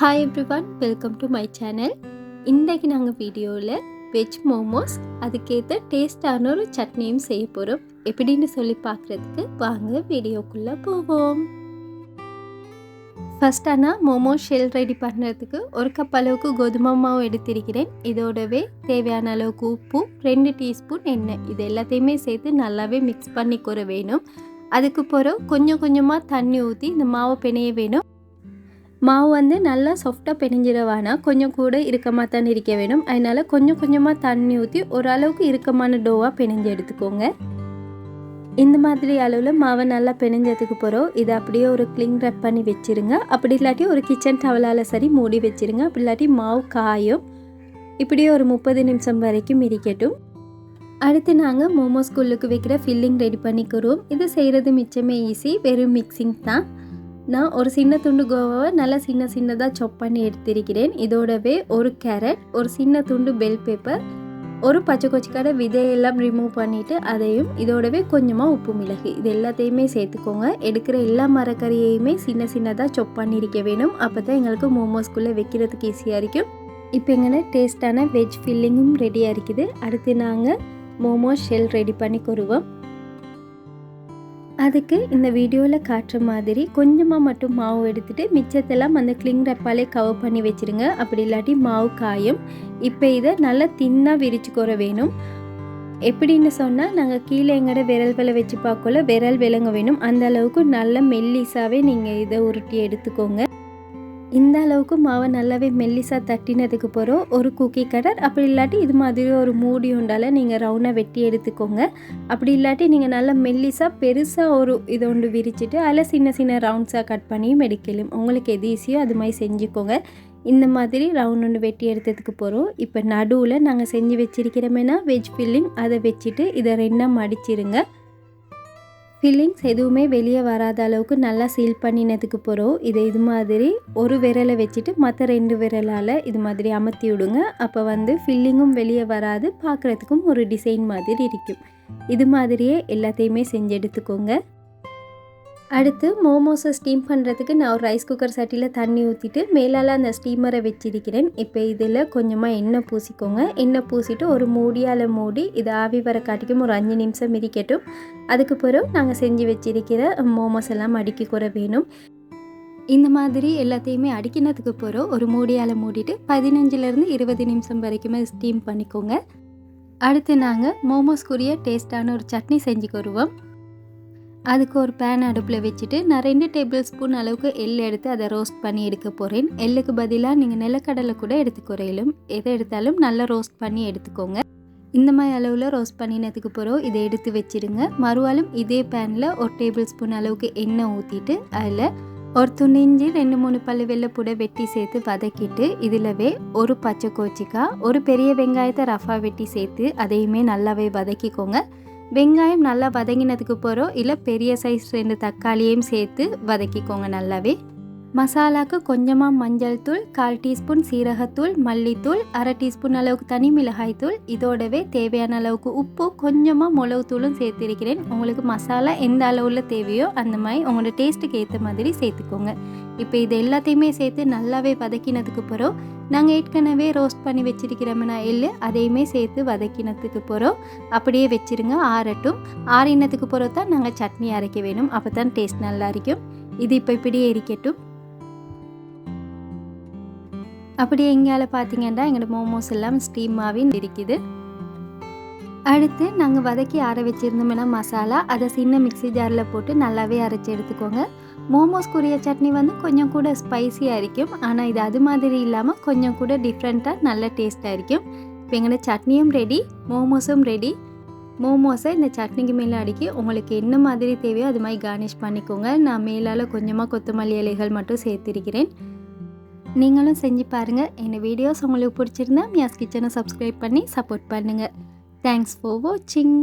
Hi everyone, welcome to my channel. இன்றைக்கி நாங்கள் வீடியோவில் வெஜ் மோமோஸ் அதுக்கேற்ற டேஸ்டான ஒரு சட்னியும் செய்ய போகிறோம். எப்படின்னு சொல்லி பார்க்குறதுக்கு வாங்க வீடியோக்குள்ளே போவோம். ஃபஸ்ட்டாக மோமோஸ் ஷெல் ரெடி பண்ணுறதுக்கு ஒரு கப் அளவுக்கு கோதுமை மாவு எடுத்திருக்கிறேன். இதோடவே தேவையான அளவுக்கு உப்பு, 2 டீஸ்பூன் எண்ணெய், இது எல்லாத்தையுமே சேர்த்து நல்லாவே மிக்ஸ் பண்ணிக்கிற வேணும். அதுக்கு பிறகு கொஞ்சம் கொஞ்சமாக தண்ணி ஊற்றி இந்த மாவை பிணைய வேணும். மாவு நல்லா சாஃப்டாக பிணைஞ்சிட வேணாம், கொஞ்சம் கூட இறுக்கமாக தான் இருக்க வேணும். அதனால் கொஞ்சம் கொஞ்சமாக தண்ணி ஊற்றி ஓரளவுக்கு இறுக்கமான டோவாக பிணைஞ்சு எடுத்துக்கோங்க. இந்த மாதிரி அளவில் மாவை நல்லா பிணைஞ்சதுக்கு பிறகு இதை அப்படியே ஒரு கிளிங் ரப் பண்ணி வச்சுருங்க. அப்படி இல்லாட்டி ஒரு கிச்சன் டவலால் சரி மூடி வச்சுருங்க. அப்படி இல்லாட்டி மாவு காயும். இப்படியே ஒரு 30 நிமிஷம் வரைக்கும் இருக்கட்டும். அடுத்து நாங்கள் மோமோஸ் குள்ளுக்கு வைக்கிற ஃபில்லிங் ரெடி பண்ணிக்கிறோம். இது செய்கிறது மிச்சமே ஈஸி, வெறும் மிக்சிங் தான். நான் ஒரு சின்ன துண்டு கோவாவை நல்லா சின்னதாக சாப் பண்ணி எடுத்திருக்கிறேன். இதோடவே ஒரு கேரட், ஒரு சின்ன துண்டு பெல் பேப்பர், ஒரு பச்சை கொச்சிக்காடை விதையெல்லாம் ரிமூவ் பண்ணிவிட்டு அதையும், இதோடவே கொஞ்சமாக உப்பு மிளகு, இது எல்லாத்தையுமே சேர்த்துக்கோங்க. எடுக்கிற எல்லா மரக்கறியையுமே சின்னதாக சாப் பண்ணியிருக்க வேணும். அப்போ தான் எங்களுக்கு மோமோஸ்குள்ளே வைக்கிறதுக்கு ஈஸியாக இருக்கும். இப்போ எங்கன்னா டேஸ்டான வெஜ் ஃபில்லிங்கும் ரெடியாக இருக்குது. அடுத்து நாங்கள் மோமோஸ் ஷெல் ரெடி பண்ணி கொருவோம். அதுக்கு இந்த வீடியோவில் காட்டுற மாதிரி கொஞ்சமாக மட்டும் மாவு எடுத்துகிட்டு மிச்சத்தெல்லாம் அந்த கிளிங் ரப்பாலே கவர் பண்ணி வச்சுருங்க. அப்படி இல்லாட்டி மாவு காயும். இப்போ இதை நல்லா தின்னாக விரிச்சுக்கொற வேணும். எப்படின்னு சொன்னால் நாங்கள் கீழே எங்கட விரல்களை வச்சு பார்க்கல விரல் விளங்க வேணும். அந்த அளவுக்கு நல்ல மெல்லிஸாகவே நீங்கள் இதை உருட்டி எடுத்துக்கோங்க. இந்த அளவுக்கு மாவை நல்லாவே மெல்லிசாக தட்டினதுக்கு பிறகு ஒரு குக்கி கட்டர், அப்படி இல்லாட்டி இது மாதிரி ஒரு மூடி உண்டால் நீங்கள் ரவுண்டாக வெட்டி எடுத்துக்கோங்க. அப்படி இல்லாட்டி நீங்கள் நல்லா மெல்லிசாக பெருசாக ஒரு இதை ஒன்று விரிச்சிட்டு அதில் சின்ன ரவுண்ட்ஸாக கட் பண்ணியும் எடுக்கலாம். உங்களுக்கு எது ஈஸியோ அது மாதிரி செஞ்சுக்கோங்க. இந்த மாதிரி ரவுண்ட் ஒன்று வெட்டி எடுத்ததுக்கு போகிறோம். இப்போ நடுவில் நாங்கள் செஞ்சு வச்சிருக்கிறோமேனா வெஜ் ஃபில்லிங், அதை வச்சுட்டு இதை 2 மடிச்சிருங்க. ஃபில்லிங்ஸ் எதுவுமே வெளியே வராத அளவுக்கு நல்லா சீல் பண்ணினதுக்கு போகிறோம். இதை இது மாதிரி ஒரு விரலை வச்சுட்டு மற்ற 2 விரலால் இது மாதிரி அமர்த்தி விடுங்க. அப்போ ஃபில்லிங்கும் வெளியே வராது, பார்க்குறதுக்கும் ஒரு டிசைன் மாதிரி இருக்கும். இது மாதிரியே எல்லாத்தையுமே செஞ்சு எடுத்துக்கோங்க. அடுத்து மோமோஸை ஸ்டீம் பண்ணுறதுக்கு நான் ஒரு ரைஸ் குக்கர் சட்டியில் தண்ணி ஊற்றிட்டு மேலால் அந்த ஸ்டீமரை வச்சிருக்கிறேன். இப்போ இதில் கொஞ்சமாக எண்ணெய் பூசிக்கோங்க. எண்ணெய் பூசிட்டு ஒரு மூடியால் மூடி இதை ஆவி வர காட்டிக்கும் ஒரு 5 நிமிஷம் இருக்கட்டும். அதுக்கு பிறகு நாங்கள் செஞ்சு வச்சிருக்கிற மோமோஸ் எல்லாம் அடுக்கிக்கிற வேணும். இந்த மாதிரி எல்லாத்தையுமே அடுக்கினதுக்கு பிறகு ஒரு மூடியால் மூடிட்டு 15லேருந்து 20 நிமிஷம் வரைக்குமே ஸ்டீம் பண்ணிக்கோங்க. அடுத்து நாங்கள் மோமோஸ்க்குரிய டேஸ்டான ஒரு சட்னி செஞ்சுக்கிடுவோம். அதுக்கு ஒரு பேன் அடுப்பில் வச்சுட்டு நான் 2 டேபிள் ஸ்பூன் அளவுக்கு எள் எடுத்து அதை ரோஸ்ட் பண்ணி எடுக்க போகிறேன். எள்ளுக்கு பதிலாக நீங்கள் நிலக்கடலை கூட எடுத்துக்குறையிலும், எதை எடுத்தாலும் நல்லா ரோஸ்ட் பண்ணி எடுத்துக்கோங்க. இந்த மாதிரி அளவில் ரோஸ்ட் பண்ணினதுக்கு பிறகு இதை எடுத்து வச்சுருங்க. மறுவாலும் இதே பேனில் ஒரு டேபிள் ஸ்பூன் அளவுக்கு எண்ணெய் ஊற்றிட்டு அதில் ஒரு துண்டு இஞ்சி, 2-3 பல்லு வெள்ளைப்பூடை வெட்டி சேர்த்து வதக்கிட்டு இதிலவே ஒரு பச்சை கோச்சிக்காய், ஒரு பெரிய வெங்காயத்தை ரஃபாக வெட்டி சேர்த்து அதையுமே நல்லாவே வதக்கிக்கோங்க. வெங்காயம் நல்லா வதங்கினதுக்கு போகிறோம் இல்லை பெரிய சைஸ் 2 தக்காளியையும் சேர்த்து வதக்கிக்கோங்க நல்லாவே. மசாலாவுக்கு கொஞ்சமாக மஞ்சள் தூள், 1/4 டீஸ்பூன் சீரகத்தூள், மல்லித்தூள், 1/2 டீஸ்பூன் அளவுக்கு தனி மிளகாய் தூள், இதோடவே தேவையான அளவுக்கு உப்பு, கொஞ்சமாக மிளகு தூளும் சேர்த்துருக்கிறேன். உங்களுக்கு மசாலா எந்த அளவில் தேவையோ அந்த மாதிரி உங்களோட டேஸ்ட்டுக்கு ஏற்ற மாதிரி சேர்த்துக்கோங்க. இப்போ இது எல்லாத்தையுமே சேர்த்து நல்லாவே வதக்கினதுக்கு பிறகு நாங்கள் ஏற்கனவே ரோஸ்ட் பண்ணி வச்சிருக்கிறோம்னா எள்ளு, அதையுமே சேர்த்து வதக்கினதுக்கு பிறகு அப்படியே வச்சுருங்க, ஆறட்டும். ஆறினதுக்கு பிறகு தான் நாங்கள் சட்னி அரைக்க வேணும். அப்போ தான் டேஸ்ட் நல்லா இருக்கும். இது இப்போ இப்படியே இருக்கட்டும். அப்படியே எங்கேயால பார்த்தீங்கன்னா எங்களோட மோமோஸ் எல்லாம் ஸ்டீமாகவே இருக்குது. அடுத்து நாங்கள் வதக்கி ஆற வச்சுருந்தோம்னா மசாலா, அதை சின்ன மிக்ஸி ஜாரில் போட்டு நல்லாவே அரைச்சி எடுத்துக்கோங்க. மோமோஸ்க்குரிய சட்னி கொஞ்சம் கூட ஸ்பைஸியாக இருக்கும். ஆனால் இது அது மாதிரி இல்லாமல் கொஞ்சம் கூட டிஃப்ரெண்ட்டாக நல்ல டேஸ்ட்டாக இருக்கும். இப்போ எங்களோட சட்னியும் ரெடி, மோமோஸும் ரெடி. மோமோஸை இந்த சட்னிக்கு மேலே அடுக்கி உங்களுக்கு என்ன மாதிரி தேவையோ அது மாதிரி கார்னிஷ் பண்ணிக்கோங்க. நான் மேலால் கொஞ்சமாக கொத்தமல்லி இலைகள் மட்டும் சேர்த்திருக்கிறேன். நீங்களும் செஞ்சு பாருங்கள். இந்த வீடியோஸ் உங்களுக்கு பிடிச்சிருந்தா மியாஸ் கிச்சனை சப்ஸ்கிரைப் பண்ணி சப்போர்ட் பண்ணுங்கள். தேங்க்ஸ் ஃபார் வாட்சிங்.